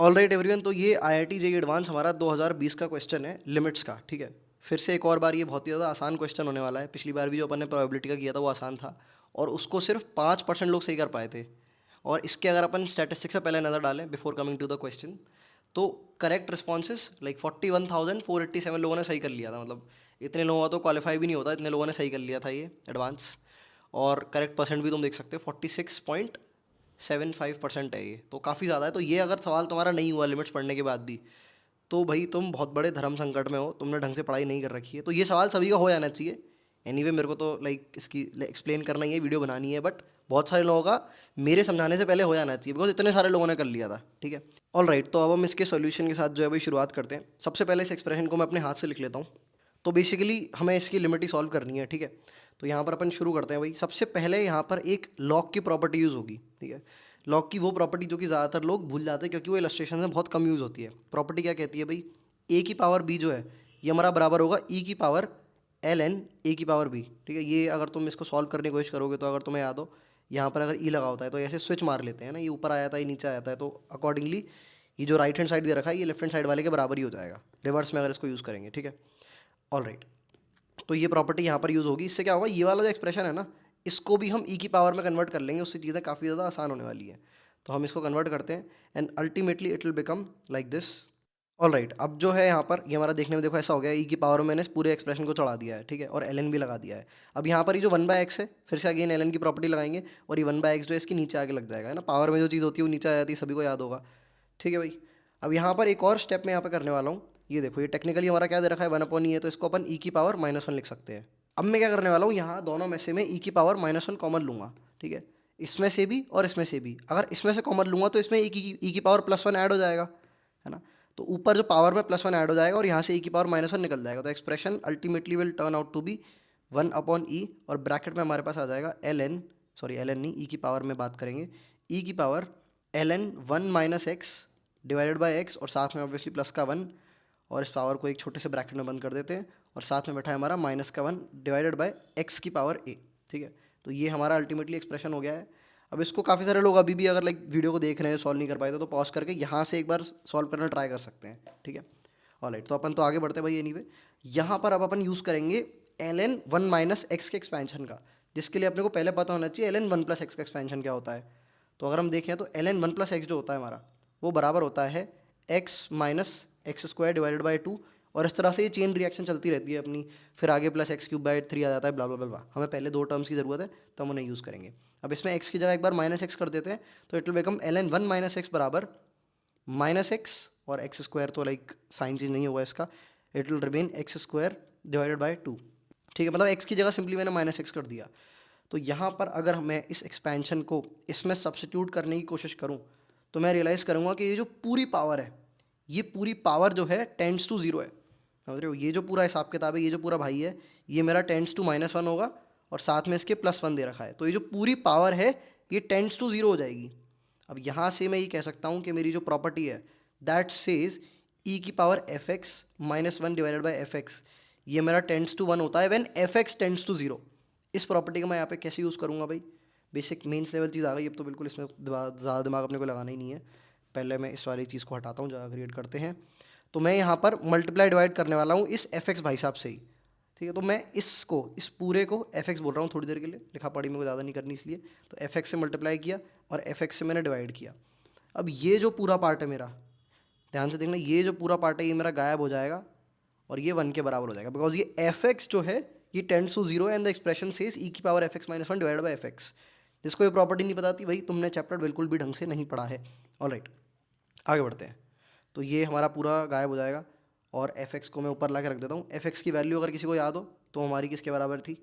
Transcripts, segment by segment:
Alright everyone, तो ये IIT JEE advance हमारा 2020 का क्वेश्चन है लिमिट्स का, ठीक है। फिर से एक और बार ये बहुत ही ज़्यादा आसान क्वेश्चन होने वाला है। पिछली बार भी जो अपन ने प्रोबेबिलिटी का किया था वो आसान था और उसको सिर्फ 5% लोग सही कर पाए थे। और इसके अगर अपन स्टैटिस्टिक्स से पहले नज़र डालें before coming to the question, तो करेक्ट रिस्पॉन्सेज लाइक 41,487 लोगों ने सही कर लिया था। मतलब इतने लोगों का तो क्वालिफाई भी नहीं होता, इतने लोगों ने सही कर लिया था ये एडवांस। और करेक्ट परसेंट भी तुम देख सकते हो 46.75% है ये, तो काफ़ी ज़्यादा है। तो ये अगर सवाल तुम्हारा नहीं हुआ लिमिट्स पढ़ने के बाद भी, तो भाई तुम बहुत बड़े धर्म संकट में हो, तुमने ढंग से पढ़ाई नहीं कर रखी है। तो ये सवाल सभी का हो जाना चाहिए। एनीवे मेरे को तो लाइक इसकी एक्सप्लेन करना ही है, वीडियो बनानी है, बट बहुत सारे लोगों का मेरे समझाने से पहले हो जाना चाहिए, बिकॉज इतने सारे लोगों ने कर लिया था, ठीक है। ऑल राइट, तो अब हम इसके सोल्यूशन के साथ जो है भाई शुरुआत करते हैं। सबसे पहले इस एक्सप्रेशन को मैं अपने हाथ से लिख लेता हूँ। तो बेसिकली हमें इसकी लिमिट ही सॉल्व करनी है, ठीक है। तो यहाँ पर अपन शुरू करते हैं भाई। सबसे पहले यहाँ पर एक लॉग की प्रॉपर्टी यूज़ होगी, ठीक है। लॉग की वो प्रॉपर्टी जो कि ज़्यादातर लोग भूल जाते हैं क्योंकि वो इलस्ट्रेशन में बहुत कम यूज़ होती है। प्रॉपर्टी क्या कहती है भाई, ए की पावर बी जो है ये हमारा बराबर होगा ई की पावर एल एन ए की पावर बी, ठीक है। ये अगर तुम इसको सॉल्व करने की कोशिश करोगे तो अगर तुम्हें याद हो यहाँ पर अगर ई लगा होता है तो ऐसे स्विच मार लेते हैं ना, ये ऊपर आ जाता है ये नीचे आ जाता है, तो अकॉर्डिंगली ये जो राइट हैंड साइड दे रखा है ये लेफ्ट हैंड साइड वाले के बराबर ही हो जाएगा रिवर्स में अगर इसको यूज़ करेंगे, ठीक है। ऑल राइट, तो ये प्रॉपर्टी यहाँ पर यूज़ होगी। इससे क्या होगा, ये वाला जो एक्सप्रेशन है ना, इसको भी हम ई की पावर में कन्वर्ट कर लेंगे, उससे चीज़ें काफ़ी ज़्यादा आसान होने वाली है। तो हम इसको कन्वर्ट करते हैं and ultimately it will become like this. All right, अब जो है यहाँ पर ये हमारा देखने में देखो ऐसा हो गया, ई की पावर में मैंने इस पूरे एक्सप्रेशन को चढ़ा दिया है, ठीक है, और एल एन भी लगा दिया है। अब यहाँ पर ये जो 1/x है, फिर से अगेन एल एन की प्रॉपर्टी लगाएंगे और ये 1/x जो है इसकी नीचे आके लग जाएगा, है ना। पावर में जो चीज़ होती है वो नीचे आ जाती है, सभी को याद होगा, ठीक है भाई। अब यहाँ पर एक और स्टेप मैं यहाँ पर करने वाला हूँ। ये देखो, ये टेक्निकली हमारा क्या दे रखा है, 1/e है, तो इसको अपन ई की पावर -1 लिख सकते हैं। अब मैं क्या करने वाला हूँ, यहाँ दोनों में से मैं ई की पावर -1 कॉमन लूँगा, ठीक है। इसमें से भी और इसमें से भी, अगर इसमें से कॉमन लूँगा तो इसमें ई की पावर +1 ऐड हो जाएगा, है ना। तो ऊपर जो पावर में +1 ऐड हो जाएगा और यहाँ से ई की पावर -1 निकल जाएगा, तो expression ultimately will turn out to be 1/e और ब्रैकेट में हमारे पास आ जाएगा l n, sorry l n नहीं, ई की पावर में बात करेंगे, ई की पावर l n 1 - x divided by x और साथ में ऑब्वियसली प्लस का 1, और इस पावर को एक छोटे से ब्रैकेट में बंद कर देते हैं और साथ में बैठा है हमारा -1 डिवाइडेड बाय एक्स की पावर ए, ठीक है। तो ये हमारा अल्टीमेटली एक्सप्रेशन हो गया है। अब इसको काफ़ी सारे लोग अभी भी अगर लाइक वीडियो को देख रहे हैं, सॉल्व नहीं कर पाए तो पॉज करके यहाँ से एक बार सॉल्व करना ट्राई कर सकते हैं, ठीक है। ऑलराइट, तो अपन तो आगे बढ़ते हैं भाई। एनीवे यहाँ पर अब अपन यूज़ करेंगे एल एन 1 - x के एक्सपेंशन का, जिसके लिए अपने को पहले पता होना चाहिए एल एन 1 + x का एक्सपेंशन क्या होता है। तो अगर हम देखें तो एल एन 1 + x जो होता है हमारा, वो बराबर होता है x - x² डिवाइडेड बाई 2, और इस तरह से ये चेन रिएक्शन चलती रहती है अपनी, फिर आगे +x³/3 आ जाता है, ब्ला ब्ला ब्ला। हमें पहले दो टर्म्स की ज़रूरत है तो हम उन्हें यूज़ करेंगे। अब इसमें x की जगह एक बार -x कर देते हैं, तो it will become l n 1 - x बराबर -x और x² तो लाइक साइन चेंज नहीं होगा इसका, it will remain x² divided by 2, ठीक है। मतलब x की जगह सिंपली मैंने -x कर दिया। तो यहाँ पर अगर मैं इस एक्सपेंशन को इसमें सब्स्टिट्यूट करने की कोशिश करूँ तो मैं रियलाइज़ करूँगा कि ये जो पूरी पावर है, ये पूरी पावर जो है टेंड्स टू 0 है, समझ रहे हो। ये जो पूरा हिसाब किताब है, ये जो पूरा भाई है, ये मेरा टेंड्स टू -1 होगा और साथ में इसके +1 दे रखा है, तो ये जो पूरी पावर है ये टेंड्स टू 0 हो जाएगी। अब यहाँ से मैं ये कह सकता हूँ कि मेरी जो प्रॉपर्टी है दैट सेज ई की power f(x) -1 divided by f(x), ये मेरा टेंड्स टू 1 होता है व्हेन f(x) टेंड्स टू 0। इस प्रॉपर्टी का मैं यहाँ पे कैसे यूज़ करूँगा भाई, बेसिक मेंस लेवल चीज़ आ गई, अब तो बिल्कुल इसमें ज़्यादा दिमाग अपने को लगाना ही नहीं है। पहले मैं इस वाली चीज़ को हटाता हूँ, ज़्यादा क्रिएट करते हैं। तो मैं यहाँ पर मल्टीप्लाई डिवाइड करने वाला हूँ इस f(x) भाई साहब से ही, ठीक है। तो मैं इसको, इस पूरे को f(x) बोल रहा हूँ थोड़ी देर के लिए, लिखा पढ़ी मेरे को ज़्यादा नहीं करनी इसलिए। तो f(x) से मल्टीप्लाई किया और f(x) से मैंने डिवाइड किया। अब ये जो पूरा पार्ट है मेरा, ध्यान से देखना, ये जो पूरा पार्ट है ये मेरा गायब हो जाएगा और ये 1 के बराबर हो जाएगा, बिकॉज ये f(x) जो है ये tends to 0 and the expression says e की power f(x) - 1 divided by f(x). जिसको ये प्रॉपर्टी नहीं बताती भाई, तुमने चैप्टर बिल्कुल भी ढंग से नहीं पढ़ा है। ऑलराइट, आगे बढ़ते हैं। तो ये हमारा पूरा गायब हो जाएगा और f(x) को मैं ऊपर ला के रख देता हूँ। f(x) की वैल्यू अगर किसी को याद हो तो हमारी किसके बराबर थी,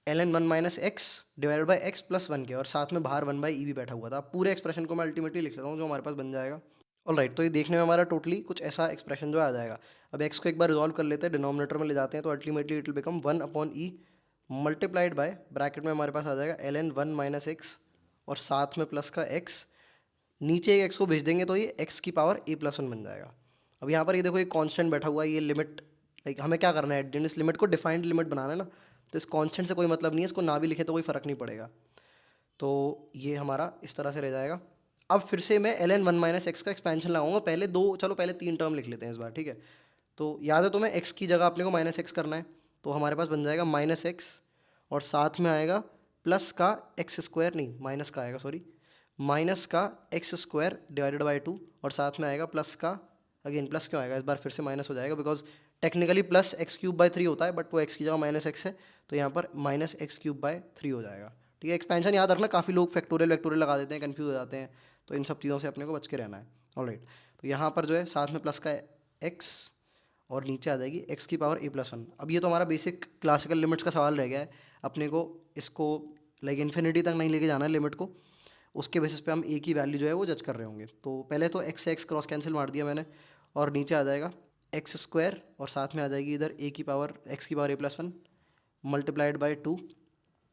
ln 1 - x divided by x + 1 के, और साथ में बाहर 1/e भी बैठा हुआ था। पूरे एक्सप्रेशन को मैं अल्टीमेटली लिख देता हूँ जो हमारे पास बन जाएगा। ऑल राइट, तो ये देखने में हमारा टोटली कुछ ऐसा एक्सप्रेशन जो आ जाएगा। अब x को एक बार रिजॉल्व कर लेते हैं, डिनोमिनेटर में ले जाते हैं, तो ultimately it will become 1/e multiplied by, bracket में हमारे पास आ जाएगा ln 1 - x और साथ में प्लस का x, नीचे एक x को भेज देंगे तो ये x की पावर a+1 बन जाएगा। अब यहाँ पर ये देखो एक कांस्टेंट बैठा हुआ है, ये लिमिट, लाइक हमें क्या करना है, इस लिमिट को डिफाइंड लिमिट बनाना है ना, तो इस कांस्टेंट से कोई मतलब नहीं है, इसको ना भी लिखे तो कोई फ़र्क नहीं पड़ेगा। तो ये हमारा इस तरह से रह जाएगा। अब फिर से मैं ln 1 माइनस एक्स का एक्सपेंशन लगाऊंगा, पहले दो, चलो पहले 3 टर्म लिख लेते हैं इस बार, ठीक है। तो याद है तुम्हें x की जगह अपने को माइनस एक्स करना है, तो हमारे पास बन जाएगा माइनस एक्स और साथ में आएगा प्लस का एक्स स्क्वायर, नहीं माइनस का आएगा, सॉरी, माइनस का एक्स स्क्वायर डिवाइडेड बाई 2 और साथ में आएगा प्लस का, अगेन प्लस क्यों आएगा, इस बार फिर से माइनस हो जाएगा because technically plus x cube by 3 होता है, बट वो एक्स की जगह माइनस एक्स है, तो यहाँ पर माइनस एक्स क्यूब बाय 3 हो जाएगा, ठीक है। एक्सपेंशन याद रखना, काफ़ी लोग फैक्टोरियल वैक्टोरियल लगा देते हैं, कन्फ्यूज हो जाते हैं, तो इन सब चीज़ों से अपने को बच के रहना है। ऑलराइट, तो यहाँ पर जो है साथ में प्लस का एक्स और नीचे आ जाएगी एक्स की पावर a+1। अब ये तो हमारा बेसिक क्लासिकल लिमिट्स का सवाल रह गया है, अपने को इसको लाइक इन्फिनिटी तक नहीं लेके जाना है लिमिट को, उसके बेसिस पे हम a की वैल्यू जो है वो जज कर रहे होंगे। तो पहले तो x से x क्रॉस कैंसिल मार दिया मैंने, और नीचे आ जाएगा एक्स स्क्वायर और साथ में आ जाएगी इधर a की पावर x की power a+1 multiplied by 2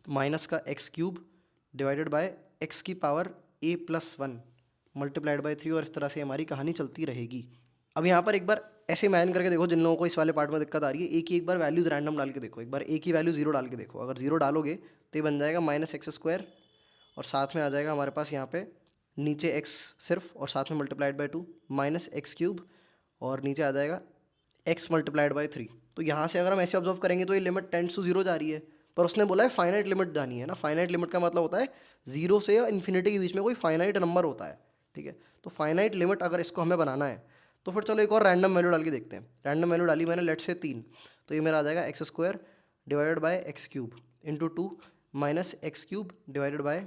minus का x cube divided by x की पावर a+1 मल्टीप्लाइड बाई 3, और इस तरह से हमारी कहानी चलती रहेगी। अब यहाँ पर एक बार ऐसे इमेजिन करके देखो, जिन लोगों को इस वाले पार्ट में दिक्कत आ रही है, ए की एक बार वैल्यूज रैंडम डाल के देखो, एक बार ए की वैल्यू 0 डाल के देखो, अगर 0 डालोगे तो ये बन जाएगा माइनस एक्स स्क्वायर और साथ में आ जाएगा हमारे पास यहाँ पे नीचे एक्स सिर्फ और साथ में multiplied by 2 minus x cube और नीचे आ जाएगा एक्स मल्टीप्लाइड बाई 3। तो यहाँ से अगर हम ऐसे ऑब्जर्व करेंगे तो ये लिमिट टेंड्स टू 0 जा रही है, पर उसने बोला है फाइनाइट लिमिट जानी है ना। फाइनाइट लिमिट का मतलब होता है 0 से या इन्फिनिटी के बीच में कोई फाइनाइट नंबर होता है, ठीक है। तो फाइनाइट लिमिट अगर इसको हमें बनाना है तो फिर चलो एक और रैंडम वैल्यू डाल के देखते हैं। रैंडम वैल्यू डाली मैंने लेट से 3, तो ये मेरा आ जाएगा x square divided by x cube into 2 minus x cube divided by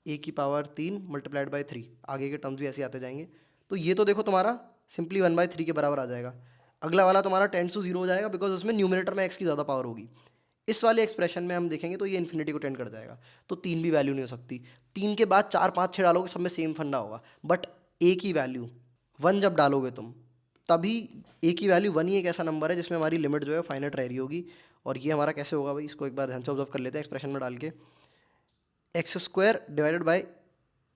a की पावर 3 मल्टीप्लाइड बाय 3, आगे के टर्म्स भी ऐसे आते जाएंगे। तो ये तो देखो तुम्हारा सिंपली 1/3 के बराबर आ जाएगा। अगला वाला तुम्हारा टेंड्स टू 0 हो जाएगा बिकॉज उसमें न्यूमरेटर में एक्स की ज़्यादा पावर होगी। इस वाले एक्सप्रेशन में हम देखेंगे तो ये इन्फिनिटी को टेंड कर जाएगा, तो 3 भी वैल्यू नहीं हो सकती। 3 के बाद 4 5 6 डालोगे, सब में सेम फंडा होगा, बट ए की वैल्यू 1 जब डालोगे तुम, तभी ए की वैल्यू 1 ही एक ऐसा नंबर है जिसमें हमारी लिमिट जो है फाइनाइट रह रही होगी। और ये हमारा कैसे होगा भाई, इसको एक बार ध्यान से ऑब्जर्व कर लेते हैं एक्सप्रेशन में डाल के। X square divided by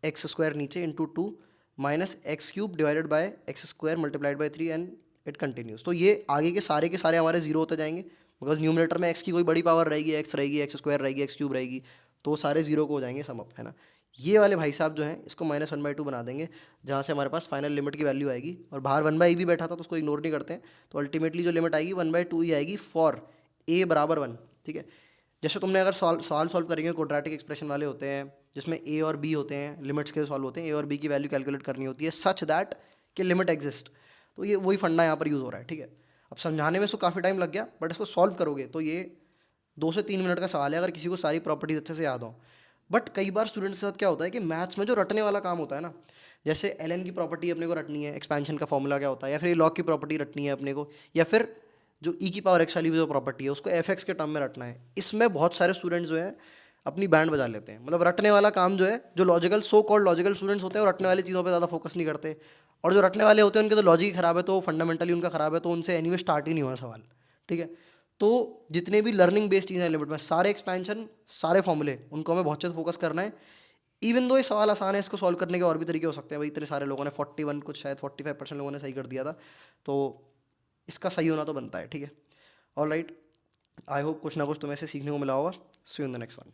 x square नीचे into 2 minus x cube divided by x square multiplied by 3 and it continues. तो ये आगे के सारे हमारे जीरो होते जाएंगे बिकॉज न्यूमरेटर में एक्स की कोई बड़ी पावर रहेगी, एक्स रहेगी, एक्स स्क्वायर रहेगी, एक्स क्यूब रहेगी, तो सारे जीरो को हो जाएंगे सम अप, है ना। ये वाले भाई साहब जो हैं इसको -1/2 बना देंगे, जहाँ से हमारे पास फाइनल लिमिट की वैल्यू आएगी, और बाहर 1/a भी बैठा था तो उसको इग्नोर नहीं करते हैं, तो अल्टीमेटली जो लिमिट आएगी 1/2 ही आएगी फॉर a बराबर 1, ठीक है। जैसे तुमने अगर सवाल सॉल्व करेंगे, क्वाड्रेटिक एक्सप्रेशन वाले होते हैं जिसमें a और b होते हैं, लिमिट्स के सॉल्व होते हैं, a और b की वैल्यू कैलकुलेट करनी होती है सच दैट कि लिमिट एग्जिस्ट, तो ये वही फंडा यहाँ पर यूज़ हो रहा है, ठीक है। अब समझाने में इसको काफ़ी टाइम लग गया, बट इसको सॉल्व करोगे तो ये 2 से 3 मिनट का सवाल है अगर किसी को सारी प्रॉपर्टीज अच्छे से याद हो। बट कई बार स्टूडेंट्स के साथ क्या होता है कि मैथ्स में जो रटने वाला काम होता है ना, जैसे एल की प्रॉपर्टी अपने को रटनी है, एक्सपेंशन का फॉर्मूला क्या होता है, या फिर लॉग की प्रॉपर्टी रटनी है अपने को, या फिर जो ई की पावर एक्स वाली जो प्रॉपर्टी है उसको एफ एक्स के टर्म में रटना है, इसमें बहुत सारे स्टूडेंट्स जो हैं अपनी बैंड बजा लेते हैं। मतलब रटने वाला काम जो है, जो logical so called logical students होते हैं वो रटने वाली चीज़ों पे ज़्यादा फोकस नहीं करते, और जो रटने वाले होते हैं उनके तो लॉजिक ही खराब है, तो फंडामेंटली उनका खराब है, तो उनसे एनीवे स्टार्ट ही नहीं हुआ सवाल, ठीक है। तो जितने भी लर्निंग बेस्ड चीज़ें हैं लिमिट में, सारे एक्सपेंशन, सारे फॉर्मूले, उनको हमें बहुत अच्छे से फोकस करना है। इवन दो ये सवाल आसान है, इसको सॉल्व करने के और भी तरीके हो सकते हैं भाई, इतने सारे लोगों ने 41 कुछ शायद 45% लोगों ने सही कर दिया था, तो इसका सही होना तो बनता है, ठीक है। ऑल राइट, आई होप कुछ ना कुछ तुम्हें से सीखने को मिला होगा। See you in the next one.